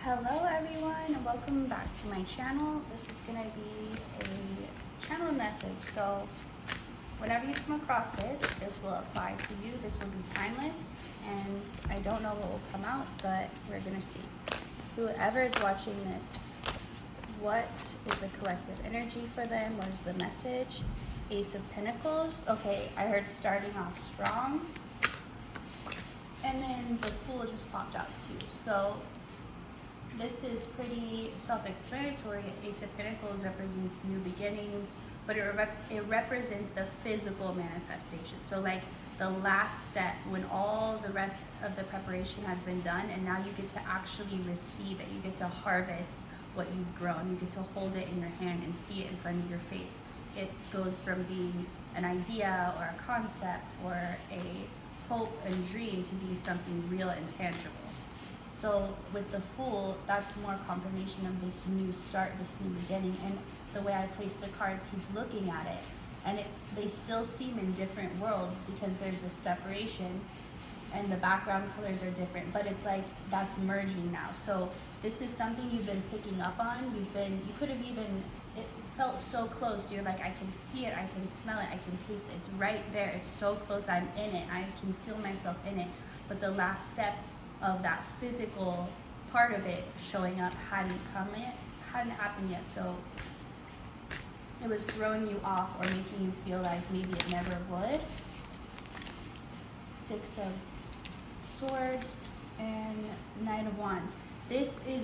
Hello everyone and welcome back to my channel. This is going to be a channel message. So whenever you come across this will apply for you. This will be timeless and I don't know what will come out, but we're going to see. Whoever is watching this, what is the collective energy for them? What is the message? Ace of Pentacles. Okay, I heard starting off strong. And then the Fool just popped out too. So this is pretty self-explanatory. Ace of Pentacles represents new beginnings, but it represents the physical manifestation. So like the last step when all the rest of the preparation has been done and now you get to actually receive it. You get to harvest what you've grown. You get to hold it in your hand and see it in front of your face. It goes from being an idea or a concept or a hope and dream to being something real and tangible. So with the Fool, that's more confirmation of this new start, this new beginning. And the way I place the cards, he's looking at it. And they still seem in different worlds because there's this separation and the background colors are different. But it's like that's merging now. So this is something you've been picking up on. You could have even, it felt so close. You're like, I can see it, I can smell it, I can taste it. It's right there, it's so close, I'm in it. I can feel myself in it. But the last step of that physical part of it showing up hadn't happened yet. So it was throwing you off or making you feel like maybe it never would. Six of Swords and Knight of Wands. This is,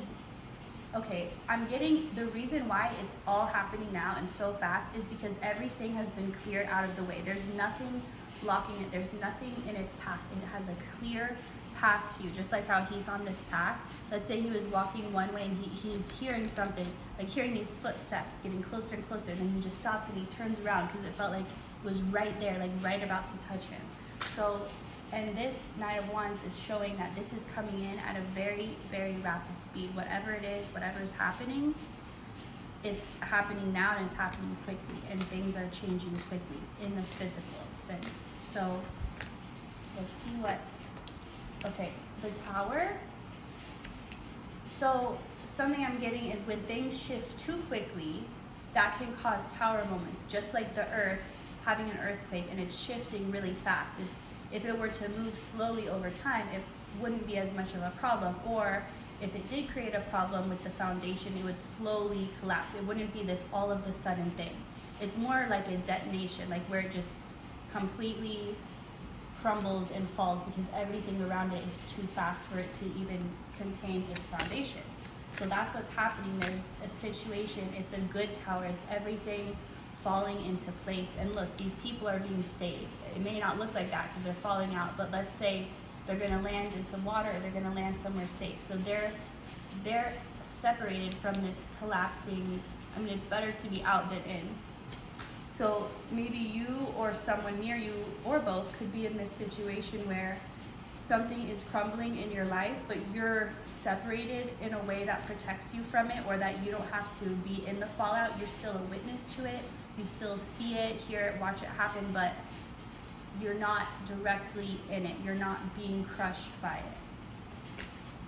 okay, I'm getting, the reason why it's all happening now and so fast is because everything has been cleared out of the way. There's nothing blocking it. There's nothing in its path. It has a clear path to you, just like how he's on this path. Let's say he was walking one way and he's hearing something, like hearing these footsteps getting closer and closer, then he just stops and he turns around because it felt like it was right there, like right about to touch him. So, and this Knight of Wands is showing that this is coming in at a very, very rapid speed. Whatever it is, whatever is happening, it's happening now and it's happening quickly, and things are changing quickly in the physical sense. So let's see what. Okay, the Tower. So something I'm getting is when things shift too quickly, that can cause tower moments, just like the earth having an earthquake and it's shifting really fast. If it were to move slowly over time, it wouldn't be as much of a problem. Or if it did create a problem with the foundation, it would slowly collapse. It wouldn't be this all of the sudden thing. It's more like a detonation, like where it just completely crumbles and falls because everything around it is too fast for it to even contain its foundation. So that's what's happening. There's a situation, it's a good tower, it's everything falling into place. And look, these people are being saved. It may not look like that because they're falling out, but let's say they're gonna land in some water, or they're gonna land somewhere safe. So they're separated from this collapsing. I mean, it's better to be out than in. So maybe you or someone near you or both could be in this situation where something is crumbling in your life, but you're separated in a way that protects you from it, or that you don't have to be in the fallout. You're still a witness to it. You still see it, hear it, watch it happen, but you're not directly in it. You're not being crushed by it.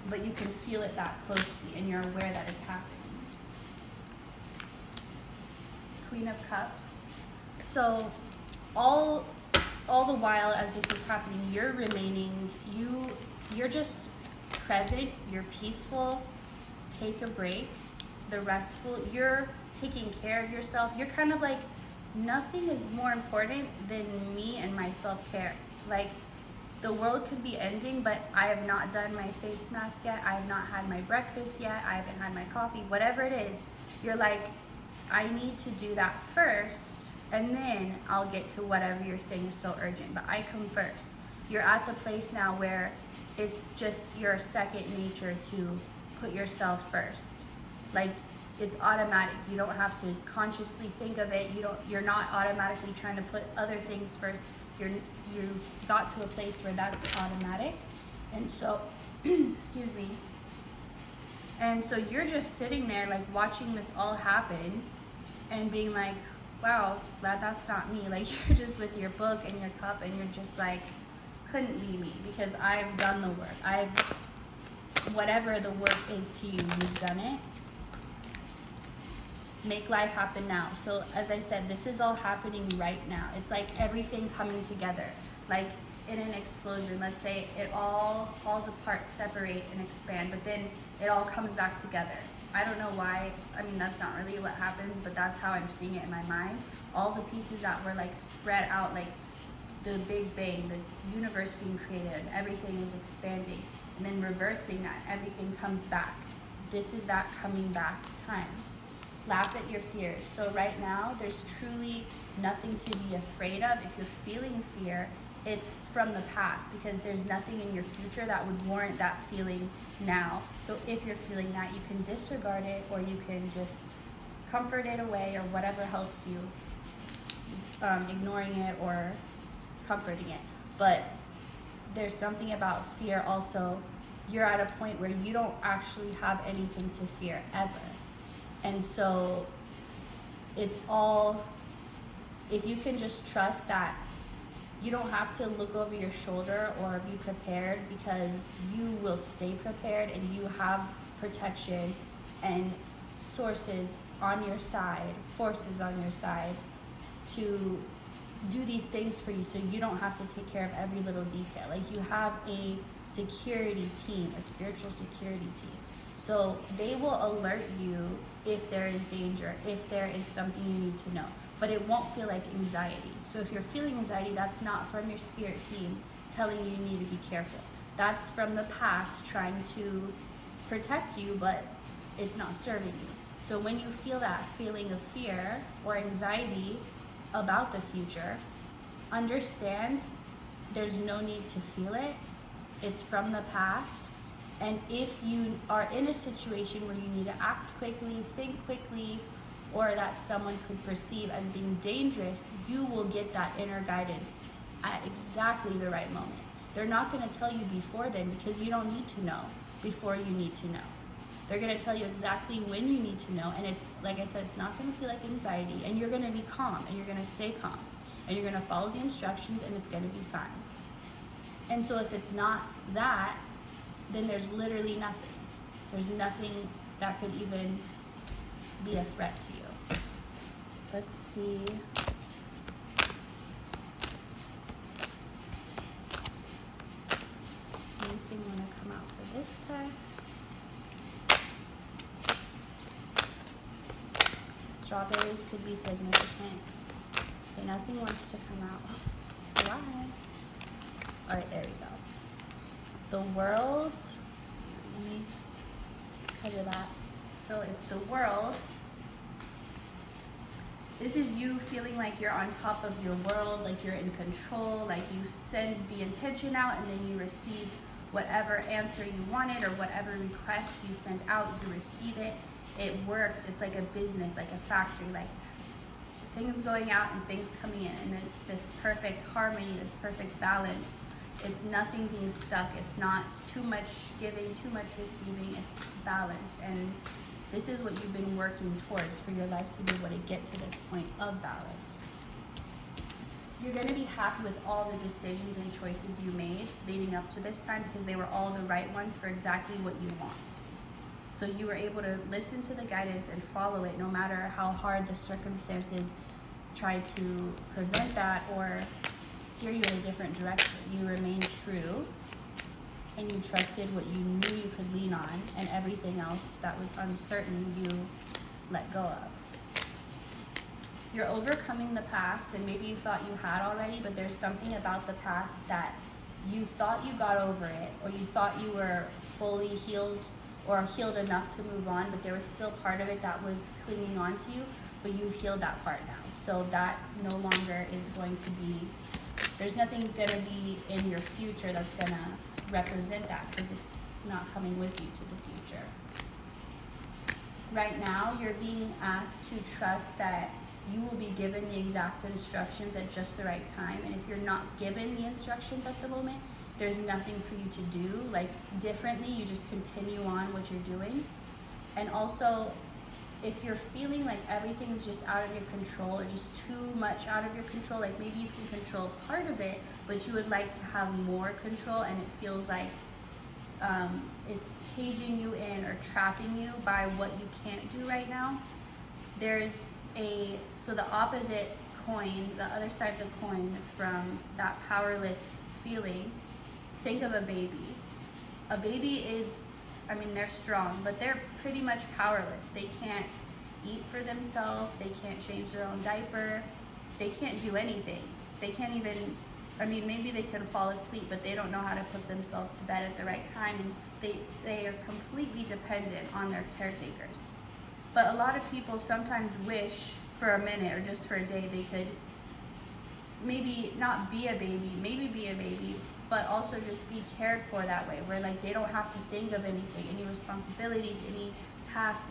But you can feel it that closely and you're aware that it's happening. Queen of Cups. So all the while as this is happening, you're remaining, you're just present, you're peaceful, take a break, the restful, you're taking care of yourself. You're kind of like, nothing is more important than me and my self-care. Like, the world could be ending, but I have not done my face mask yet, I have not had my breakfast yet, I haven't had my coffee, whatever it is, you're like, I need to do that first, and then I'll get to whatever you're saying is so urgent, but I come first. You're at the place now where it's just your second nature to put yourself first. Like, it's automatic. You don't have to consciously think of it. You're not automatically trying to put other things first. You've got to a place where that's automatic. And so, excuse me. And so you're just sitting there like watching this all happen and being like, wow, that's not me. Like, you're just with your book and your cup and you're just like, couldn't be me because I've done the work. I've whatever the work is to you, you've done it. Make life happen now. So as I said, this is all happening right now. It's like everything coming together. Like in an explosion, let's say it all the parts separate and expand, but then it all comes back together. I don't know why. I mean, that's not really what happens, but that's how I'm seeing it in my mind. All the pieces that were like spread out, like the Big Bang, the universe being created, and everything is expanding, and then reversing that, everything comes back. This is that coming back time. Laugh at your fears. So right now, there's truly nothing to be afraid of. If you're feeling fear, it's from the past, because there's nothing in your future that would warrant that feeling now. So if you're feeling that, you can disregard it, or you can just comfort it away, or whatever helps you, ignoring it or comforting it. But there's something about fear also. You're at a point where you don't actually have anything to fear ever. And so it's all, if you can just trust that you don't have to look over your shoulder or be prepared, because you will stay prepared, and you have protection and sources on your side, forces on your side to do these things for you, so you don't have to take care of every little detail. Like, you have a security team, a spiritual security team. So they will alert you if there is danger, if there is something you need to know. But it won't feel like anxiety. So if you're feeling anxiety, that's not from your spirit team telling you need to be careful. That's from the past trying to protect you, but it's not serving you. So when you feel that feeling of fear or anxiety about the future, understand there's no need to feel it. It's from the past. And if you are in a situation where you need to act quickly, think quickly, or that someone could perceive as being dangerous, you will get that inner guidance at exactly the right moment. They're not going to tell you before then, because you don't need to know before you need to know. They're going to tell you exactly when you need to know, and it's, like I said, it's not going to feel like anxiety, and you're going to be calm, and you're going to stay calm, and you're going to follow the instructions, and it's going to be fine. And so if it's not that, then there's literally nothing. There's nothing that could even be a threat to you. Let's see. Anything want to come out for this time? Strawberries could be significant. Okay, nothing wants to come out. Why? All right, there we go. The world. Let me cover that. So it's the world. This is you feeling like you're on top of your world, like you're in control, like you send the intention out and then you receive whatever answer you wanted, or whatever request you sent out, you receive it. It works. It's like a business, like a factory, like things going out and things coming in, and then it's this perfect harmony, this perfect balance. It's nothing being stuck. It's not too much giving, too much receiving. It's balanced. And this is what you've been working towards for your life, to be able to get to this point of balance. You're going to be happy with all the decisions and choices you made leading up to this time, because they were all the right ones for exactly what you want. So you were able to listen to the guidance and follow it, no matter how hard the circumstances try to prevent that or steer you in a different direction. You remained true, and you trusted what you knew you could lean on, and everything else that was uncertain you let go of. You're overcoming the past, and maybe you thought you had already, but there's something about the past that you thought you got over it, or you thought you were fully healed or healed enough to move on, but there was still part of it that was clinging on to you, but you've healed that part now. So that no longer is going to be, there's nothing going to be in your future that's going to represent that, because it's not coming with you to the future. Right now, you're being asked to trust that you will be given the exact instructions at just the right time. And if you're not given the instructions at the moment, there's nothing for you to do. Like, differently, you just continue on what you're doing. And also, if you're feeling like everything's just out of your control, or just too much out of your control, like maybe you can control part of it, but you would like to have more control, and it feels like it's caging you in or trapping you by what you can't do right now. So the opposite coin, the other side of the coin from that powerless feeling, think of a baby. A baby is, I mean, they're strong, but they're pretty much powerless. They can't eat for themselves, they can't change their own diaper, they can't do anything. They can't even, I mean, maybe they can fall asleep, but they don't know how to put themselves to bed at the right time, and they are completely dependent on their caretakers. But a lot of people sometimes wish for a minute or just for a day they could maybe not be a baby, maybe be a baby, but also just be cared for that way, where like they don't have to think of anything, any responsibilities, any tasks,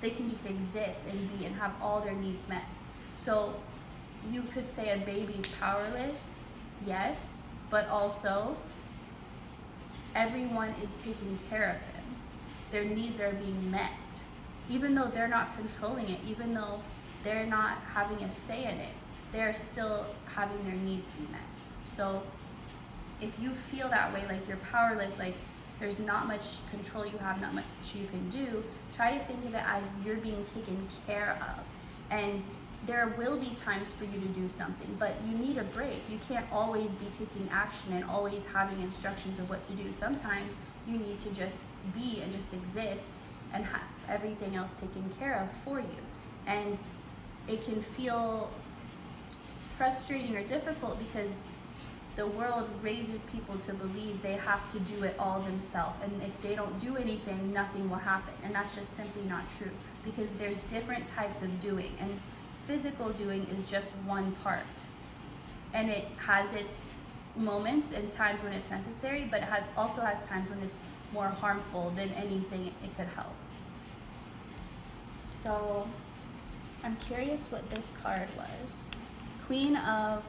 they can just exist and be and have all their needs met. So you could say a baby's powerless, yes, but also everyone is taking care of them. Their needs are being met. Even though they're not controlling it, even though they're not having a say in it, they're still having their needs be met. So if you feel that way, like you're powerless, like there's not much control you have, not much you can do, try to think of it as you're being taken care of. And there will be times for you to do something, but you need a break. You can't always be taking action and always having instructions of what to do. Sometimes you need to just be and just exist and have everything else taken care of for you. And it can feel frustrating or difficult because the world raises people to believe they have to do it all themselves, and if they don't do anything, nothing will happen. And that's just simply not true, because there's different types of doing, and physical doing is just one part, and it has its moments and times when it's necessary, but it also has times when it's more harmful than anything it could help. So I'm curious what this card was. Queen of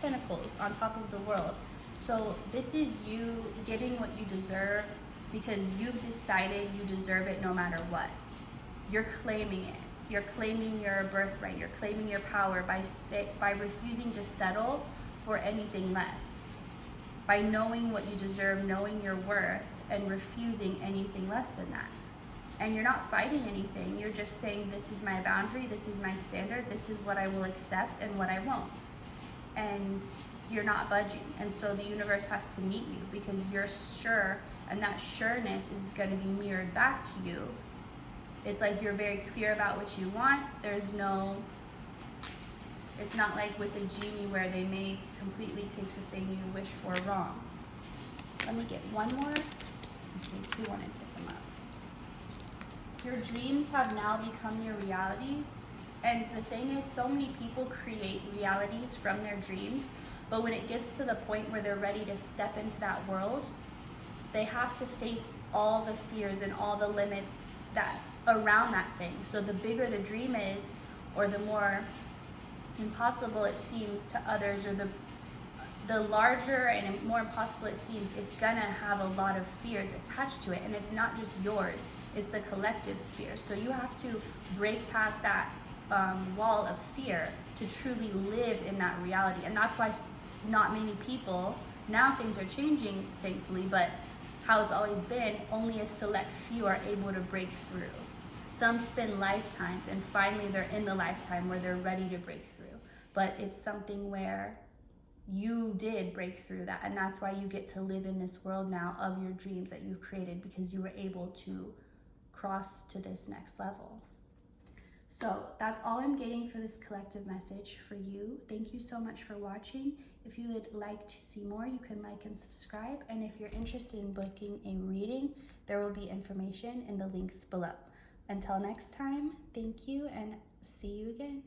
Pentacles on top of the world. So this is you getting what you deserve because you've decided you deserve it no matter what. You're claiming it. You're claiming your birthright. You're claiming your power by refusing to settle for anything less. By knowing what you deserve, knowing your worth, and refusing anything less than that. And you're not fighting anything. You're just saying, this is my boundary, this is my standard, this is what I will accept and what I won't. And you're not budging. And so the universe has to meet you because you're sure, and that sureness is going to be mirrored back to you. It's like you're very clear about what you want. It's not like with a genie where they may completely take the thing you wish for wrong. Let me get one more. Okay, 2 wanted to come up. Your dreams have now become your reality. And the thing is, so many people create realities from their dreams, but when it gets to the point where they're ready to step into that world, they have to face all the fears and all the limits that around that thing. So the bigger the dream is, or the more impossible it seems to others, or the larger and more impossible it seems, it's gonna have a lot of fears attached to it. And it's not just yours, it's the collective's fears. So you have to break past that wall of fear to truly live in that reality. And that's why not many people, now things are changing thankfully, but how it's always been, only a select few are able to break through. Some spend lifetimes, and finally they're in the lifetime where they're ready to break through. But it's something where you did break through that, and that's why you get to live in this world now of your dreams that you've created, because you were able to cross to this next level. So that's all I'm getting for this collective message for you. Thank you so much for watching. If you would like to see more, you can like and subscribe. And if you're interested in booking a reading, there will be information in the links below. Until next time, thank you and see you again.